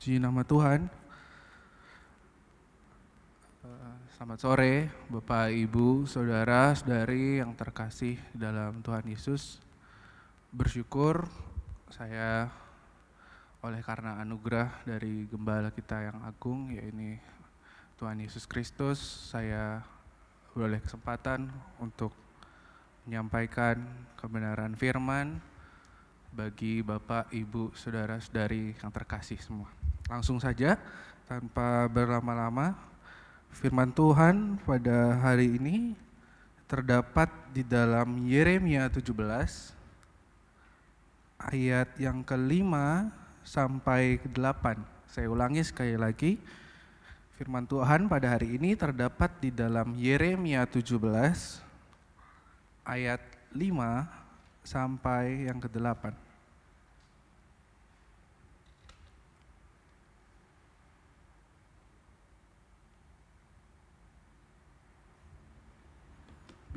Puji nama Tuhan. Selamat sore Bapak, Ibu, Saudara, Saudari yang terkasih dalam Tuhan Yesus. Bersyukur saya oleh karena anugerah dari Gembala kita yang agung, yaitu Tuhan Yesus Kristus, saya beroleh kesempatan untuk menyampaikan kebenaran firman bagi Bapak, Ibu, Saudara, Saudari yang terkasih semua. Langsung saja tanpa berlama-lama, firman Tuhan pada hari ini terdapat di dalam Yeremia 17 ayat yang ke-5 sampai ke-8. Saya ulangi sekali lagi. Firman Tuhan pada hari ini terdapat di dalam Yeremia 17 ayat 5 sampai yang ke-8.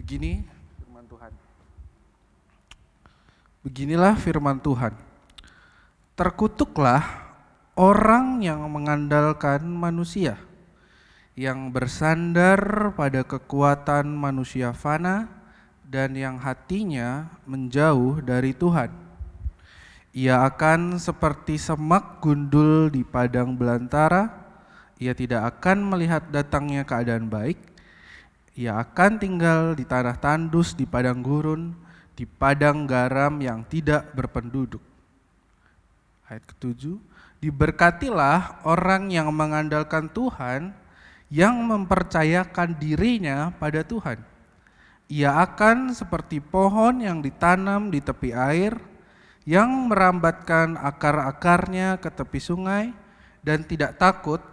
Begini firman Tuhan. Beginilah firman Tuhan. Terkutuklah orang yang mengandalkan manusia, yang bersandar pada kekuatan manusia fana dan yang hatinya menjauh dari Tuhan. Ia akan seperti semak gundul di padang belantara, ia tidak akan melihat datangnya keadaan baik. Ia akan tinggal di tanah tandus, di padang gurun, di padang garam yang tidak berpenduduk. Ayat ke-7, diberkatilah orang yang mengandalkan Tuhan, yang mempercayakan dirinya pada Tuhan. Ia akan seperti pohon yang ditanam di tepi air, yang merambatkan akar-akarnya ke tepi sungai, dan tidak takut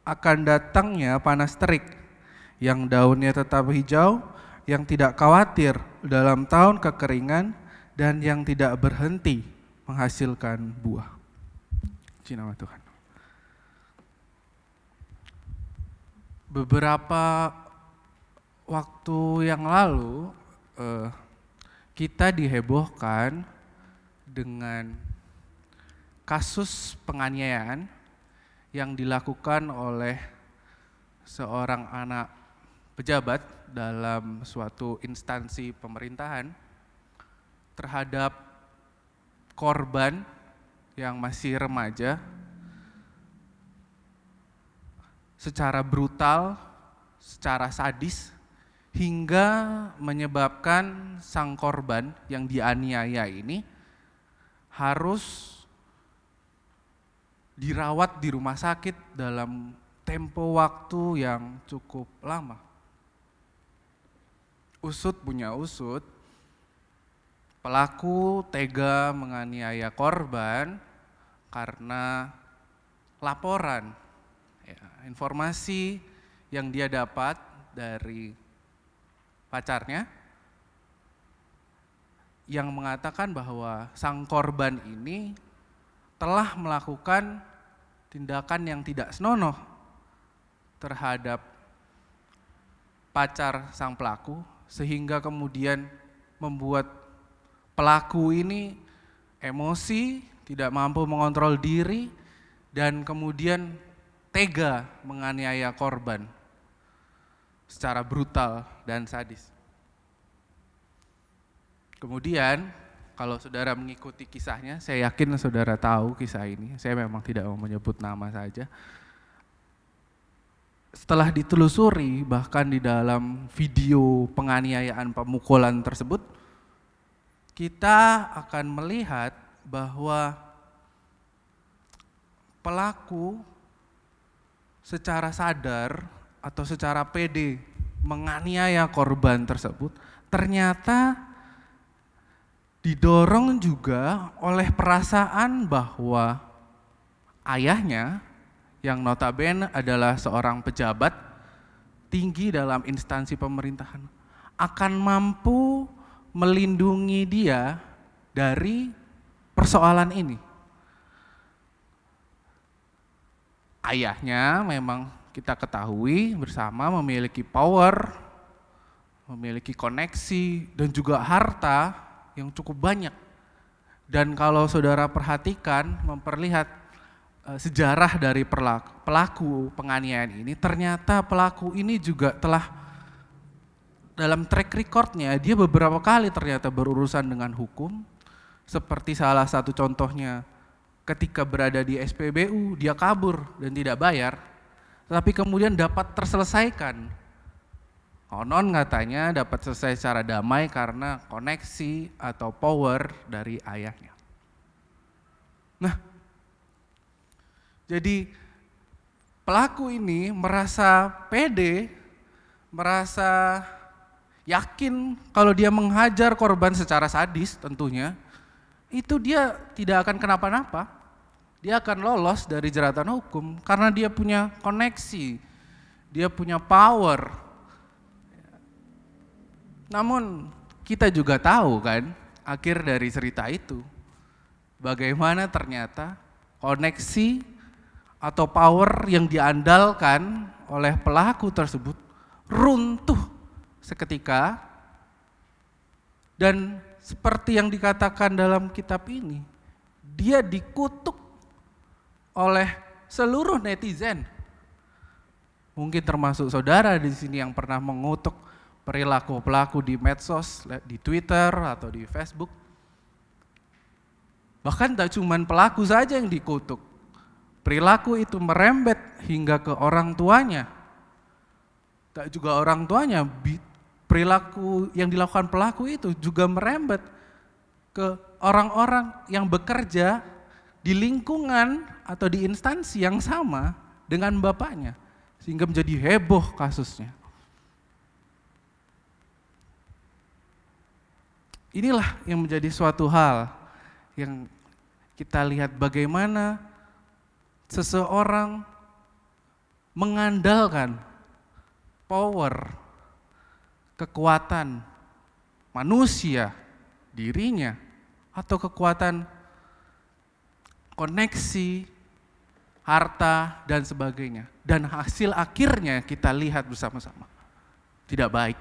akan datangnya panas terik, yang daunnya tetap hijau, yang tidak khawatir dalam tahun kekeringan, dan yang tidak berhenti menghasilkan buah. Puji nama Tuhan. Beberapa waktu yang lalu kita dihebohkan dengan kasus penganiayaan yang dilakukan oleh seorang anak pejabat dalam suatu instansi pemerintahan terhadap korban yang masih remaja secara brutal, secara sadis, hingga menyebabkan sang korban yang dianiaya ini harus dirawat di rumah sakit dalam tempo waktu yang cukup lama. Usut punya usut, pelaku tega menganiaya korban karena laporan, informasi yang dia dapat dari pacarnya yang mengatakan bahwa sang korban ini telah melakukan tindakan yang tidak senonoh terhadap pacar sang pelaku, sehingga kemudian membuat pelaku ini emosi, tidak mampu mengontrol diri, dan kemudian tega menganiaya korban secara brutal dan sadis. Kemudian kalau saudara mengikuti kisahnya, saya yakin saudara tahu kisah ini, saya memang tidak mau menyebut nama saja. Setelah ditelusuri, bahkan di dalam video penganiayaan pemukulan tersebut, kita akan melihat bahwa pelaku secara sadar atau secara pede menganiaya korban tersebut ternyata didorong juga oleh perasaan bahwa ayahnya, yang notabene adalah seorang pejabat tinggi dalam instansi pemerintahan, akan mampu melindungi dia dari persoalan ini. Ayahnya memang kita ketahui bersama memiliki power, memiliki koneksi, dan juga harta yang cukup banyak. Dan kalau saudara perhatikan, memperlihat sejarah dari pelaku penganiayaan ini, ternyata pelaku ini juga telah dalam track recordnya dia beberapa kali ternyata berurusan dengan hukum, seperti salah satu contohnya ketika berada di SPBU dia kabur dan tidak bayar, tapi kemudian dapat terselesaikan. Konon katanya dapat selesai secara damai karena koneksi atau power dari ayahnya. Nah, jadi pelaku ini merasa pede, merasa yakin kalau dia menghajar korban secara sadis tentunya, itu dia tidak akan kenapa-napa. Dia akan lolos dari jeratan hukum karena dia punya koneksi, dia punya power. Namun kita juga tahu kan akhir dari cerita itu, bagaimana ternyata koneksi atau power yang diandalkan oleh pelaku tersebut runtuh seketika, dan seperti yang dikatakan dalam kitab ini, dia dikutuk oleh seluruh netizen. Mungkin termasuk saudara di sini yang pernah mengutuk perilaku pelaku di medsos, di Twitter atau di Facebook. Bahkan tak cuma pelaku saja yang dikutuk. Perilaku itu merembet hingga ke orang tuanya. Tak juga orang tuanya, perilaku yang dilakukan pelaku itu juga merembet ke orang-orang yang bekerja di lingkungan atau di instansi yang sama dengan bapaknya. Sehingga menjadi heboh kasusnya. Inilah yang menjadi suatu hal yang kita lihat bagaimana seseorang mengandalkan power, kekuatan manusia, dirinya, atau kekuatan koneksi, harta, dan sebagainya. Dan hasil akhirnya kita lihat bersama-sama. Tidak baik.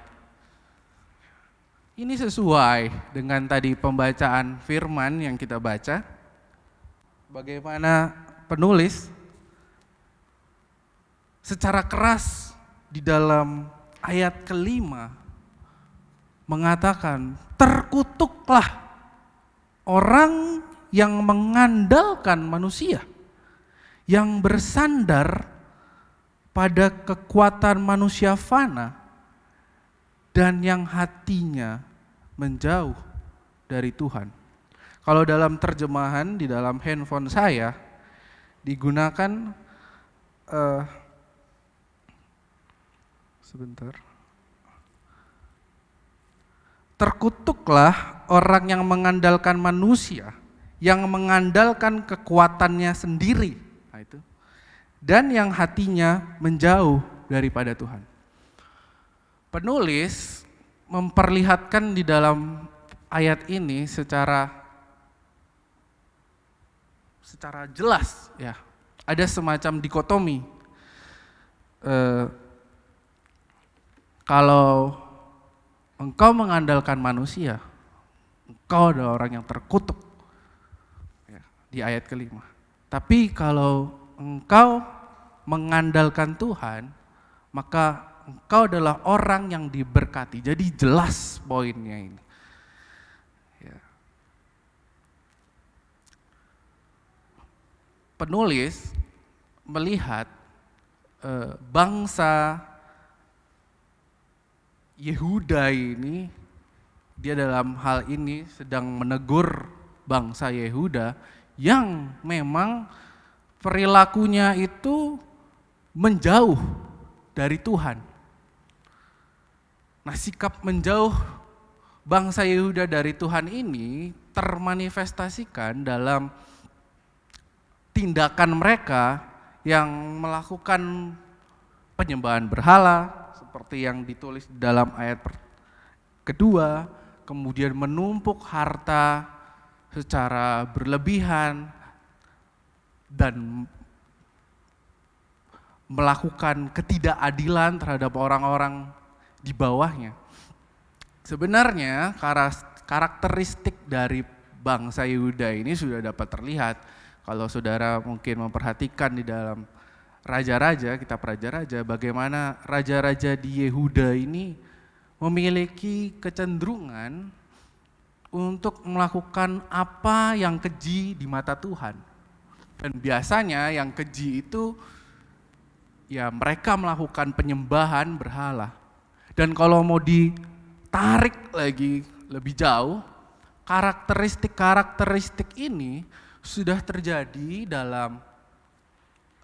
Ini sesuai dengan tadi pembacaan firman yang kita baca, bagaimana penulis secara keras di dalam ayat kelima mengatakan, terkutuklah orang yang mengandalkan manusia, yang bersandar pada kekuatan manusia fana, dan yang hatinya menjauh dari Tuhan. Kalau dalam terjemahan di dalam handphone saya digunakan sebentar. Terkutuklah orang yang mengandalkan manusia, yang mengandalkan kekuatannya sendiri, nah itu, dan yang hatinya menjauh daripada Tuhan. Penulis memperlihatkan di dalam ayat ini secara jelas, ya, ada semacam dikotomi. Kalau engkau mengandalkan manusia, engkau adalah orang yang terkutuk, ya, di ayat kelima. Tapi kalau engkau mengandalkan Tuhan, maka engkau adalah orang yang diberkati. Jadi jelas poinnya ini. Ya. Penulis melihat bangsa Yehuda ini, dia dalam hal ini sedang menegur bangsa Yehuda yang memang perilakunya itu menjauh dari Tuhan. Nah, sikap menjauh bangsa Yehuda dari Tuhan ini termanifestasikan dalam tindakan mereka yang melakukan penyembahan berhala, seperti yang ditulis dalam ayat kedua, kemudian menumpuk harta secara berlebihan, dan melakukan ketidakadilan terhadap orang-orang di bawahnya. Sebenarnya karakteristik dari bangsa Yehuda ini sudah dapat terlihat Kalau saudara mungkin memperhatikan di dalam raja-raja, kitab raja-raja, bagaimana raja-raja di Yehuda ini memiliki kecenderungan untuk melakukan apa yang keji di mata Tuhan. Dan biasanya yang keji itu ya mereka melakukan penyembahan berhala. Dan kalau mau ditarik lagi lebih jauh, karakteristik ini sudah terjadi dalam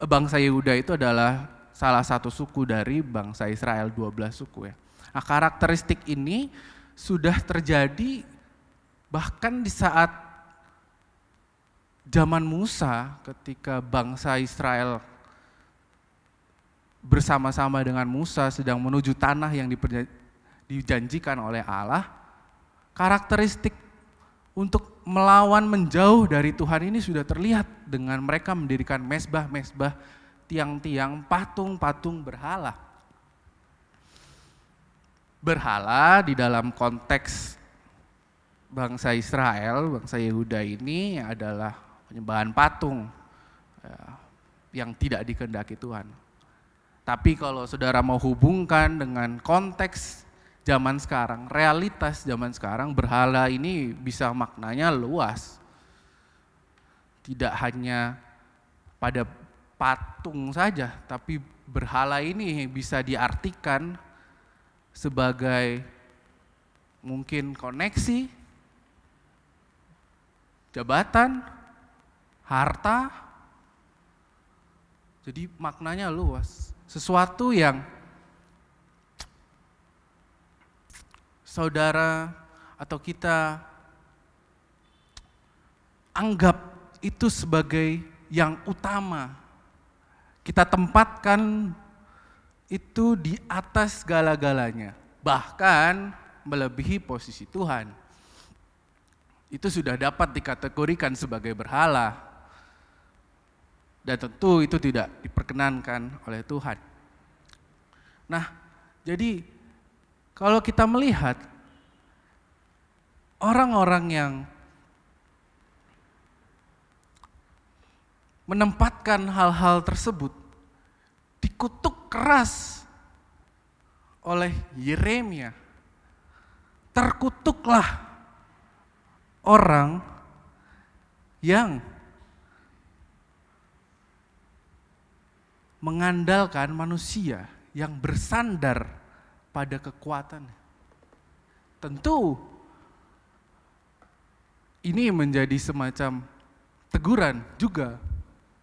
bangsa Yehuda. Itu adalah salah satu suku dari bangsa Israel, 12 suku ya. Nah, karakteristik ini sudah terjadi bahkan di saat zaman Musa, ketika bangsa Israel bersama-sama dengan Musa sedang menuju tanah yang dijanjikan oleh Allah. Karakteristik untuk melawan menjauh dari Tuhan ini sudah terlihat dengan mereka mendirikan mezbah-mezbah, tiang-tiang, patung-patung berhala. Berhala di dalam konteks bangsa Israel, bangsa Yehuda ini adalah penyembahan patung yang tidak dikehendaki Tuhan. Tapi kalau saudara mau hubungkan dengan konteks zaman sekarang, realitas zaman sekarang, berhala ini bisa maknanya luas. Tidak hanya pada patung saja, tapi berhala ini bisa diartikan sebagai mungkin koneksi, jabatan, harta. Jadi maknanya luas. Sesuatu yang saudara atau kita anggap itu sebagai yang utama. Kita tempatkan itu di atas segala-galanya, bahkan melebihi posisi Tuhan. Itu sudah dapat dikategorikan sebagai berhala. Dan tentu itu tidak diperkenankan oleh Tuhan. Nah, jadi kalau kita melihat orang-orang yang menempatkan hal-hal tersebut dikutuk keras oleh Yeremia, terkutuklah orang yang mengandalkan manusia, yang bersandar pada kekuatannya. Tentu ini menjadi semacam teguran juga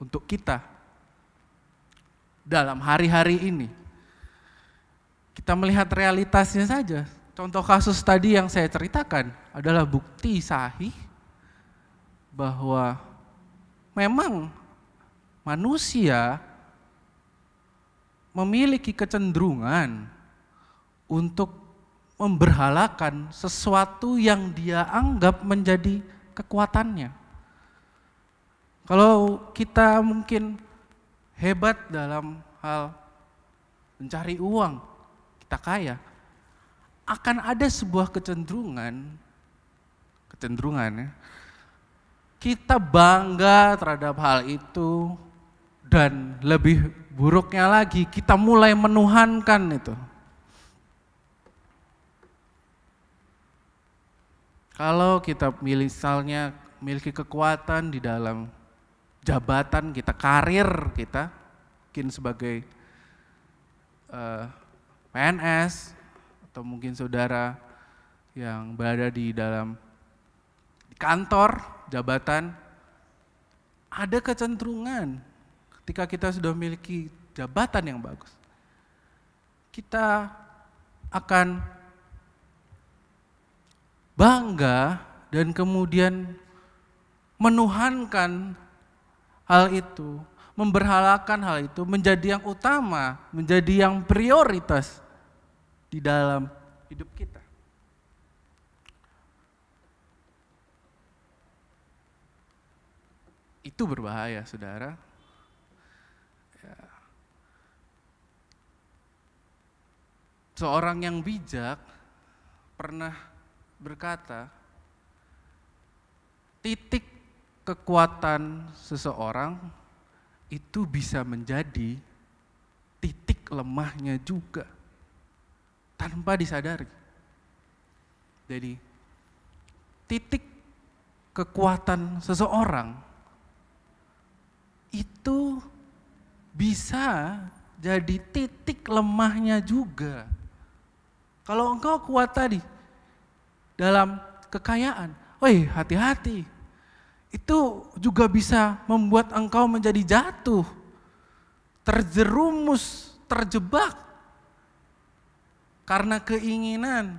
untuk kita dalam hari-hari ini. Kita melihat realitasnya saja. Contoh kasus tadi yang saya ceritakan adalah bukti sahih bahwa memang manusia memiliki kecenderungan untuk memberhalakan sesuatu yang dia anggap menjadi kekuatannya. Kalau kita mungkin hebat dalam hal mencari uang, kita kaya, akan ada sebuah kecenderungan ya, kita bangga terhadap hal itu, dan lebih buruknya lagi, kita mulai menuhankan itu. Kalau kita misalnya memiliki kekuatan di dalam jabatan kita, karir kita, mungkin sebagai PNS, atau mungkin saudara yang berada di dalam kantor, jabatan, ada kecenderungan ketika kita sudah memiliki jabatan yang bagus, kita akan bangga dan kemudian menuhankan hal itu, memberhalakan hal itu menjadi yang utama, menjadi yang prioritas di dalam hidup kita. Itu berbahaya, saudara. Seorang yang bijak pernah berkata, titik kekuatan seseorang itu bisa menjadi titik lemahnya juga tanpa disadari. Jadi titik kekuatan seseorang itu bisa jadi titik lemahnya juga. Kalau engkau kuat tadi dalam kekayaan, woi hati-hati. Itu juga bisa membuat engkau menjadi jatuh, terjerumus, terjebak karena keinginan.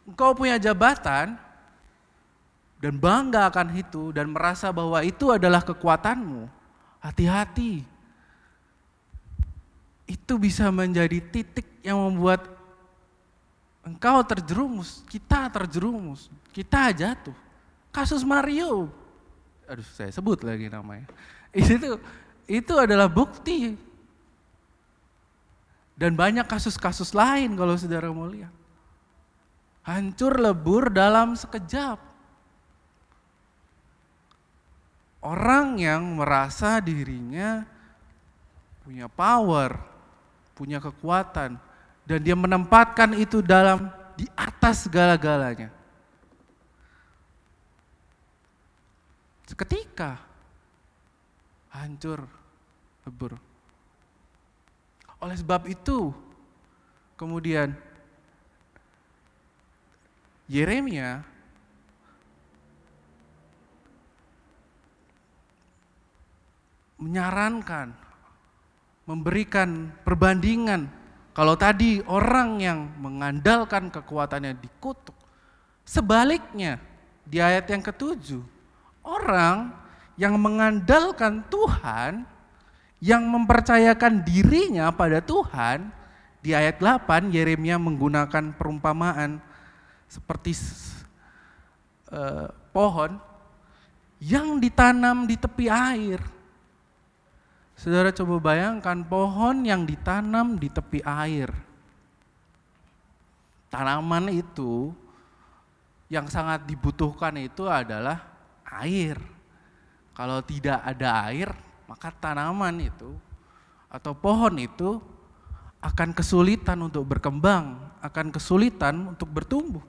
Engkau punya jabatan dan bangga akan itu dan merasa bahwa itu adalah kekuatanmu. Hati-hati. Itu bisa menjadi titik yang membuat engkau terjerumus, kita terjerumus, kita jatuh. Kasus Mario, aduh saya sebut lagi namanya. Itu adalah bukti. Dan banyak kasus-kasus lain kalau saudara mau lihat. Hancur lebur dalam sekejap. Orang yang merasa dirinya punya power, punya kekuatan, dan dia menempatkan itu di atas segala-galanya. Seketika hancur lebur. Oleh sebab itu, kemudian Yeremia menyarankan, memberikan perbandingan. Kalau tadi orang yang mengandalkan kekuatannya dikutuk, sebaliknya di ayat yang ke-7, orang yang mengandalkan Tuhan, yang mempercayakan dirinya pada Tuhan, di ayat 8 Yeremia menggunakan perumpamaan seperti pohon yang ditanam di tepi air. Saudara coba bayangkan pohon yang ditanam di tepi air. Tanaman itu yang sangat dibutuhkan itu adalah air. Kalau tidak ada air, maka tanaman itu atau pohon itu akan kesulitan untuk berkembang, akan kesulitan untuk bertumbuh.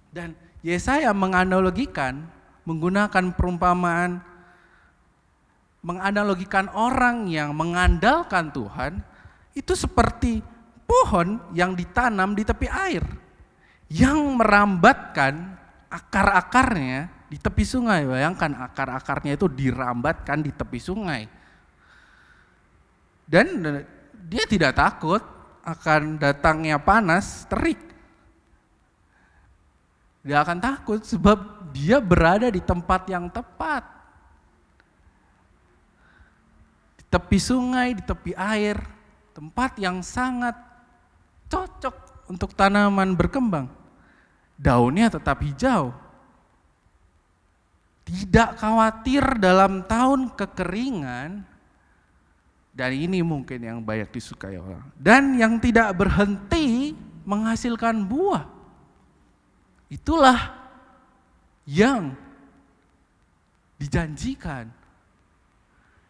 Dan Yesaya menganalogikan, menggunakan perumpamaan, menganalogikan orang yang mengandalkan Tuhan itu seperti pohon yang ditanam di tepi air, yang merambatkan akar-akarnya di tepi sungai. Bayangkan akar-akarnya itu dirambatkan di tepi sungai. Dan dia tidak takut akan datangnya panas, terik. Dia akan takut sebab dia berada di tempat yang tepat. Di tepi sungai, di tepi air, tempat yang sangat cocok untuk tanaman berkembang. Daunnya tetap hijau. Tidak khawatir dalam tahun kekeringan, dan ini mungkin yang banyak disukai orang. Dan yang tidak berhenti menghasilkan buah. Itulah yang dijanjikan,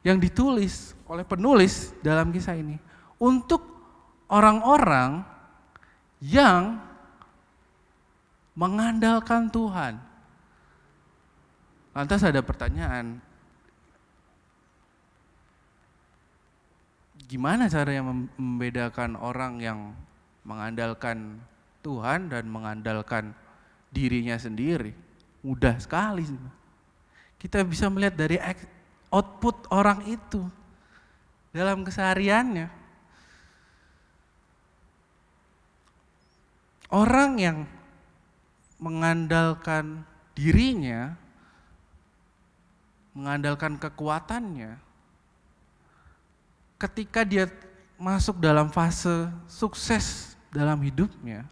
yang ditulis oleh penulis dalam kisah ini. Untuk orang-orang yang mengandalkan Tuhan. Lantas ada pertanyaan, gimana caranya membedakan orang yang mengandalkan Tuhan dan mengandalkan dirinya sendiri? Mudah sekali. Kita bisa melihat dari output orang itu dalam kesehariannya. Orang yang mengandalkan dirinya, mengandalkan kekuatannya, ketika dia masuk dalam fase sukses dalam hidupnya,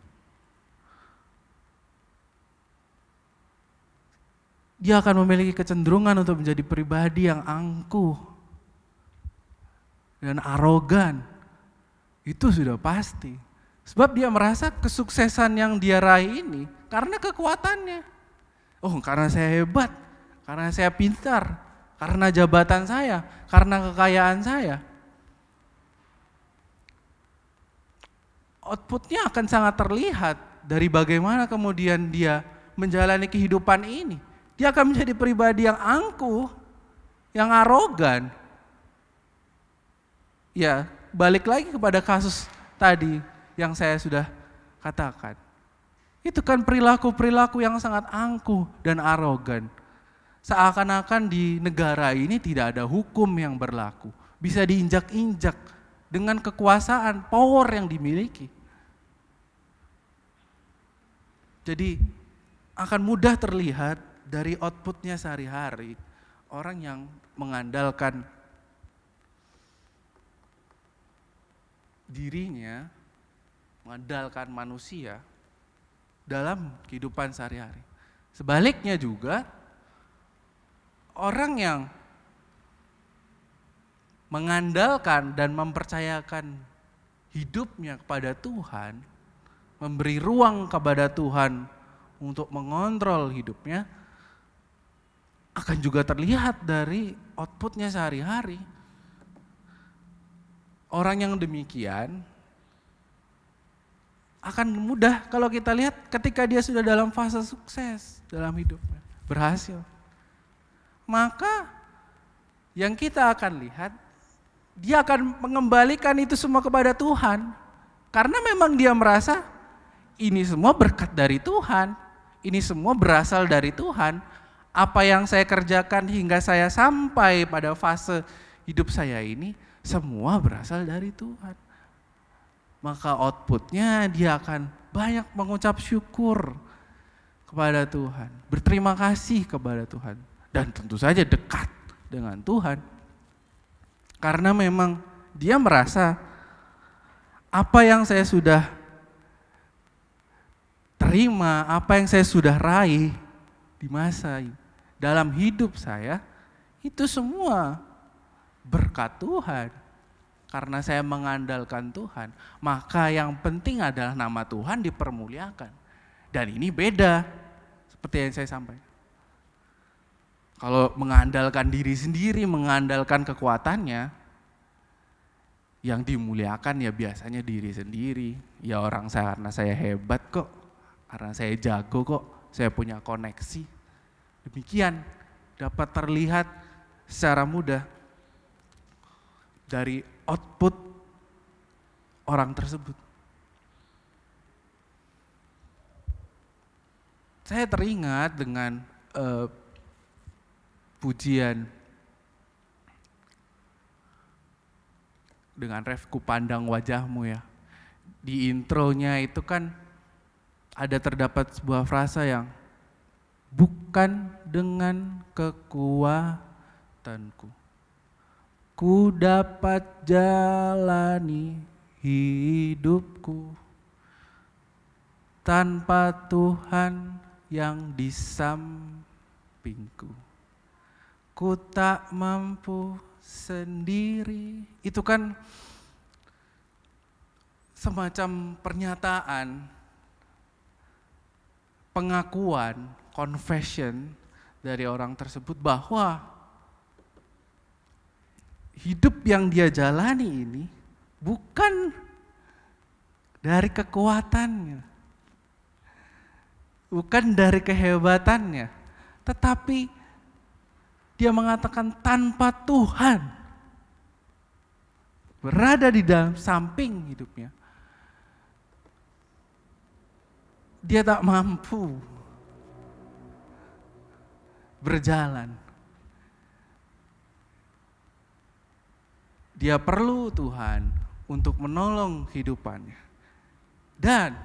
dia akan memiliki kecenderungan untuk menjadi pribadi yang angkuh dan arogan. Itu sudah pasti. Sebab dia merasa kesuksesan yang dia raih ini karena kekuatannya. Oh, karena saya hebat, karena saya pintar, karena jabatan saya, karena kekayaan saya. Outputnya akan sangat terlihat dari bagaimana kemudian dia menjalani kehidupan ini. Dia akan menjadi pribadi yang angkuh, yang arogan. Ya, balik lagi kepada kasus tadi yang saya sudah katakan. Itu kan perilaku-perilaku yang sangat angkuh dan arogan. Seakan-akan di negara ini tidak ada hukum yang berlaku. Bisa diinjak-injak dengan kekuasaan, power yang dimiliki. Jadi akan mudah terlihat dari outputnya sehari-hari orang yang mengandalkan dirinya, mengandalkan manusia dalam kehidupan sehari-hari. Sebaliknya juga orang yang mengandalkan dan mempercayakan hidupnya kepada Tuhan, memberi ruang kepada Tuhan untuk mengontrol hidupnya, akan juga terlihat dari outputnya sehari-hari. Orang yang demikian akan mudah kalau kita lihat ketika dia sudah dalam fase sukses dalam hidupnya, berhasil. Maka yang kita akan lihat, dia akan mengembalikan itu semua kepada Tuhan. Karena memang dia merasa ini semua berkat dari Tuhan, ini semua berasal dari Tuhan. Apa yang saya kerjakan hingga saya sampai pada fase hidup saya ini, semua berasal dari Tuhan. Maka outputnya dia akan banyak mengucap syukur kepada Tuhan, berterima kasih kepada Tuhan, dan tentu saja dekat dengan Tuhan. Karena memang dia merasa apa yang saya sudah terima, apa yang saya sudah raih di masa dalam hidup saya, itu semua berkat Tuhan. Karena saya mengandalkan Tuhan, maka yang penting adalah nama Tuhan dipermuliakan. Dan ini beda, seperti yang saya sampaikan. Kalau mengandalkan diri sendiri, mengandalkan kekuatannya, yang dimuliakan ya biasanya diri sendiri. Ya orang saya, karena saya hebat kok, karena saya jago kok, saya punya koneksi. Demikian dapat terlihat secara mudah dari output orang tersebut. Saya teringat dengan pujian dengan ref ku pandang wajahmu ya. Di intronya itu kan ada terdapat sebuah frasa yang bukan dengan kekuatanku ku dapat jalani hidupku, tanpa Tuhan yang di sampingku. Ku tak mampu sendiri. Itu kan semacam pernyataan, pengakuan, confession dari orang tersebut bahwa hidup yang dia jalani ini bukan dari kekuatannya, bukan dari kehebatannya, tetapi dia mengatakan tanpa Tuhan berada di dalam samping hidupnya, dia tak mampu berjalan. Dia perlu Tuhan untuk menolong kehidupannya. Dan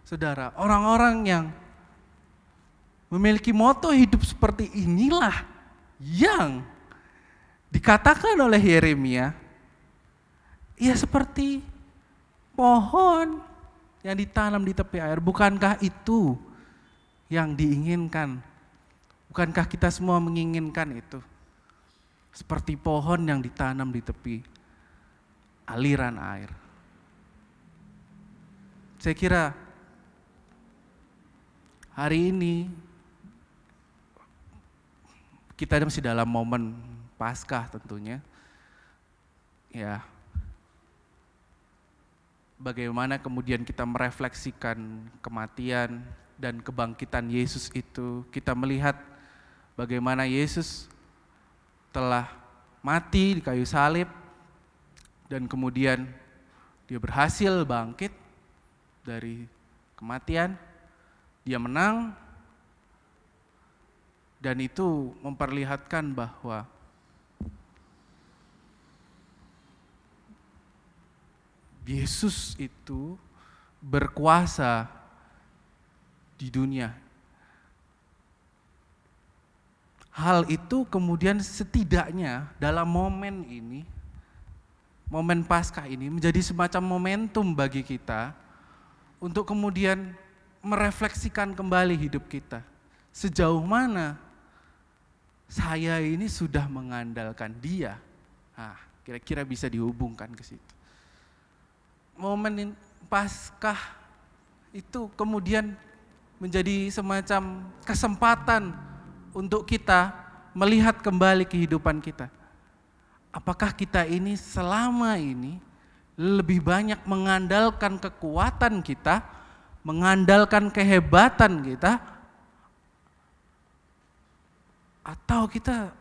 saudara, orang-orang yang memiliki moto hidup seperti inilah yang dikatakan oleh Yeremia, ya seperti pohon yang ditanam di tepi air. Bukankah itu yang diinginkan? Bukankah kita semua menginginkan itu? Seperti pohon yang ditanam di tepi aliran air. Saya kira hari ini Kita masih dalam momen Paskah tentunya. Ya. Bagaimana kemudian kita merefleksikan kematian dan kebangkitan Yesus itu. Kita melihat bagaimana Yesus telah mati di kayu salib dan kemudian dia berhasil bangkit dari kematian. Dia menang dan itu memperlihatkan bahwa Yesus itu berkuasa di dunia. Hal itu kemudian setidaknya dalam momen ini, momen Paskah ini menjadi semacam momentum bagi kita untuk kemudian merefleksikan kembali hidup kita. Sejauh mana saya ini sudah mengandalkan Dia. Nah, kira-kira bisa dihubungkan ke situ. Momen Paskah itu kemudian menjadi semacam kesempatan untuk kita melihat kembali kehidupan kita. Apakah kita ini selama ini lebih banyak mengandalkan kekuatan kita, mengandalkan kehebatan kita, atau kita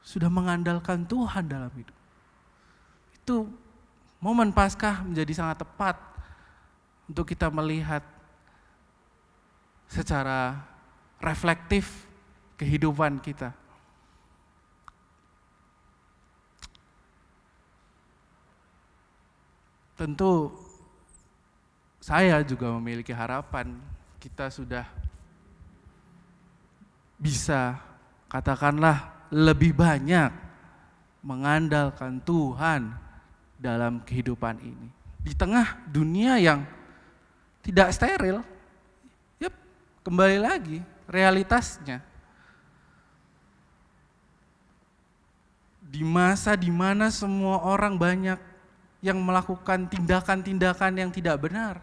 sudah mengandalkan Tuhan dalam hidup? Itu momen Paskah menjadi sangat tepat untuk kita melihat secara reflektif kehidupan kita. Tentu saya juga memiliki harapan kita sudah bisa katakanlah lebih banyak mengandalkan Tuhan dalam kehidupan ini. Di tengah dunia yang tidak steril, kembali lagi realitasnya. Di masa di mana semua orang banyak yang melakukan tindakan-tindakan yang tidak benar.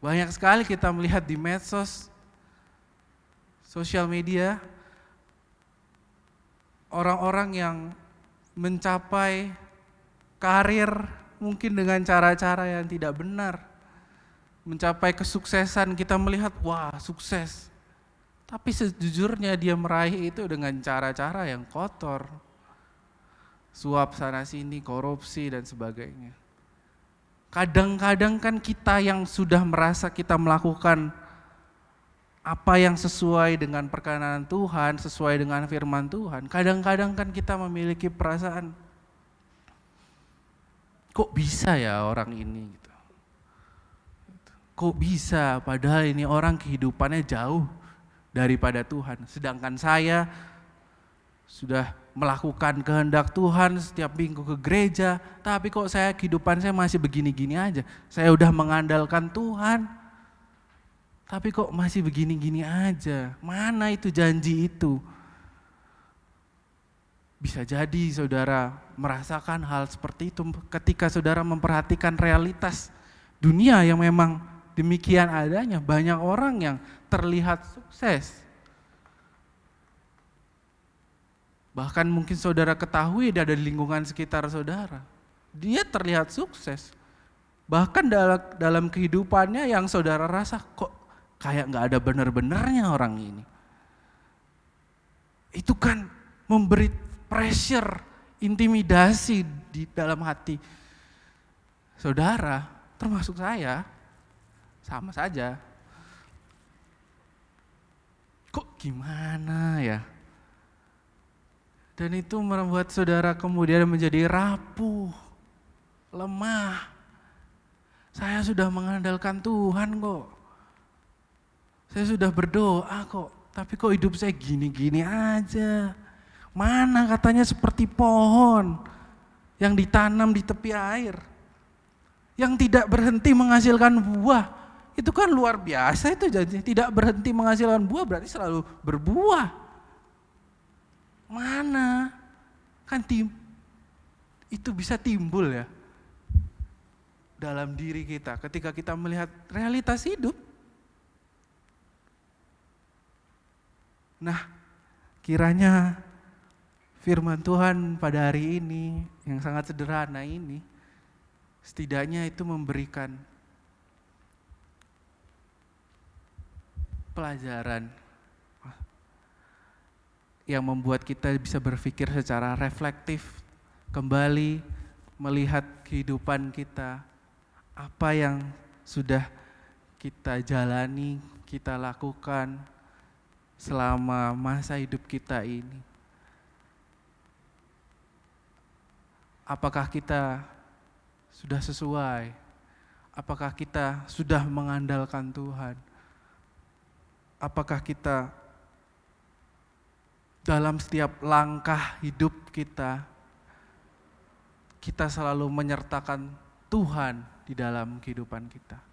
Banyak sekali kita melihat di medsos, sosial media, orang-orang yang mencapai karir mungkin dengan cara-cara yang tidak benar. Mencapai kesuksesan, kita melihat wah sukses. Tapi sejujurnya dia meraih itu dengan cara-cara yang kotor. Suap sana sini, korupsi dan sebagainya. Kadang-kadang kan kita yang sudah merasa kita melakukan apa yang sesuai dengan perkenan Tuhan, sesuai dengan firman Tuhan. Kadang-kadang kan kita memiliki perasaan, kok bisa ya orang ini gitu. Kok bisa padahal ini orang kehidupannya jauh daripada Tuhan. Sedangkan saya sudah melakukan kehendak Tuhan setiap minggu ke gereja, tapi kok saya kehidupan saya masih begini-gini aja. Saya udah mengandalkan Tuhan, tapi kok masih begini-gini aja. Mana itu janji itu? Bisa jadi saudara merasakan hal seperti itu ketika saudara memperhatikan realitas dunia yang memang demikian adanya. Banyak orang yang terlihat sukses. Bahkan mungkin saudara ketahui ada di lingkungan sekitar saudara. Dia terlihat sukses. Bahkan dalam kehidupannya yang saudara rasa kok kayak gak ada benar-benarnya orang ini. Itu kan memberi pressure, intimidasi di dalam hati saudara, termasuk saya, sama saja. Kok gimana ya? Dan itu membuat saudara kemudian menjadi rapuh, lemah. Saya sudah mengandalkan Tuhan kok. Saya sudah berdoa kok, tapi kok hidup saya gini-gini aja. Mana katanya seperti pohon yang ditanam di tepi air, yang tidak berhenti menghasilkan buah. Itu kan luar biasa itu jadi tidak berhenti menghasilkan buah berarti selalu berbuah. Mana? Kan itu bisa timbul ya dalam diri kita ketika kita melihat realitas hidup. Nah, kiranya firman Tuhan pada hari ini yang sangat sederhana ini, setidaknya itu memberikan pelajaran yang membuat kita bisa berpikir secara reflektif, kembali melihat kehidupan kita, apa yang sudah kita jalani, kita lakukan selama masa hidup kita ini. Apakah kita sudah sesuai? Apakah kita sudah mengandalkan Tuhan? Apakah kita dalam setiap langkah hidup kita selalu menyertakan Tuhan di dalam kehidupan kita?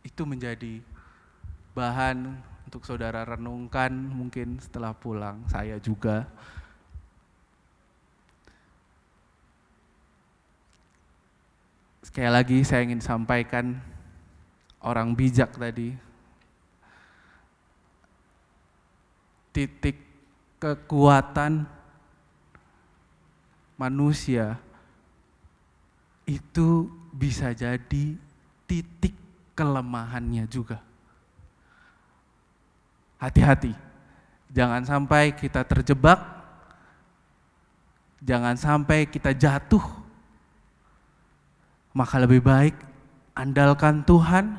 Itu menjadi bahan untuk saudara renungkan mungkin setelah pulang, saya juga. Sekali lagi saya ingin sampaikan orang bijak tadi, titik kekuatan manusia itu bisa jadi titik kelemahannya juga. Hati-hati, jangan sampai kita terjebak, jangan sampai kita jatuh. Maka lebih baik andalkan Tuhan,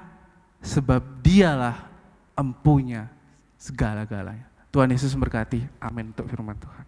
sebab Dialah empunya segala-galanya. Tuhan Yesus memberkati. Amin untuk firman Tuhan.